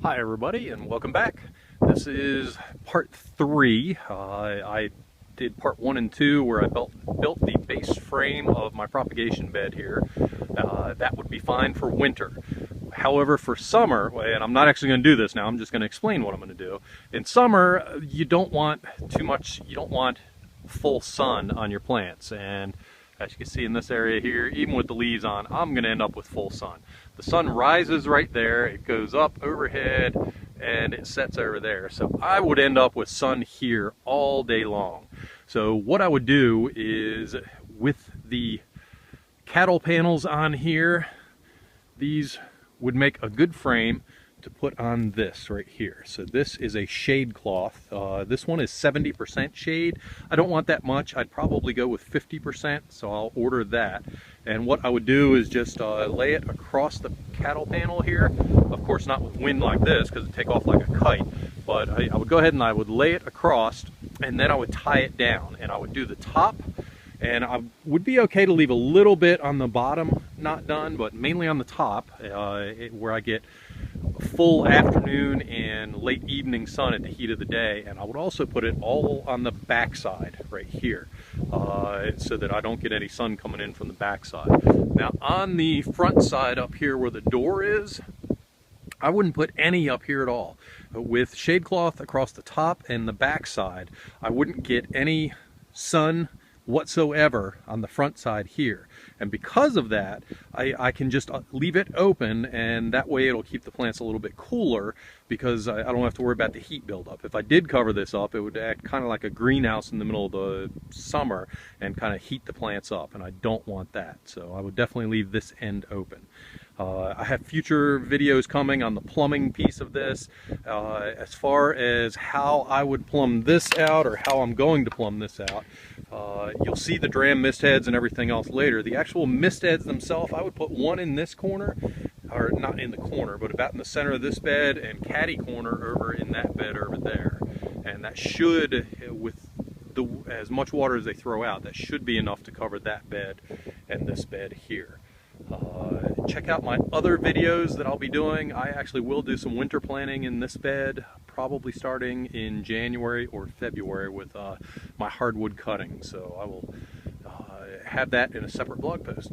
Hi everybody and welcome back. This is part 3. I did part 1 and 2 where I built the base frame of my propagation bed here. That would be fine for winter. However, for summer, and I'm not actually going to do this now, I'm just going to explain what I'm going to do. In summer, you don't want too much, you don't want full sun on your plants, and as you can see in this area here, even with the leaves on, I'm going to end up with full sun. The sun rises right there, it goes up overhead, and it sets over there. So I would end up with sun here all day long. So what I would do is, with the cattle panels on here, these would make a good frame to put on this right here. So this is a shade cloth. This one is 70% shade. I don't want that much. I'd probably go with 50%, so I'll order that. And what I would do is just lay it across the cattle panel here. Of course, not with wind like this, because it'd take off like a kite. But I would go ahead and I would lay it across, and then I would tie it down. And I would do the top, and I would be okay to leave a little bit on the bottom not done, but mainly on the top, where I get full afternoon and late evening sun at the heat of the day. And I would also put it all on the back side right here, so that I don't get any sun coming in from the back side. Now on the front side up here where the door is, I wouldn't put any up here at all. With shade cloth across the top and the back side, I wouldn't get any sun whatsoever on the front side here. And because of that, I can just leave it open, and that way it'll keep the plants a little bit cooler, because I don't have to worry about the heat buildup. If I did cover this up, it would act kind of like a greenhouse in the middle of the summer and kind of heat the plants up, and I don't want that. So I would definitely leave this end open. I have future videos coming on the plumbing piece of this. As far as how I would plumb this out, or how I'm going to plumb this out, you'll see the dram mist heads and everything else later. The actual mist heads themselves, I would put one in this corner, or not in the corner, but about in the center of this bed, and caddy corner over in that bed over there. And that should, with as much water as they throw out, that should be enough to cover that bed and this bed here. Check out my other videos that I'll be doing. I actually will do some winter planning in this bed, probably starting in January or February with my hardwood cutting. So I will have that in a separate blog post.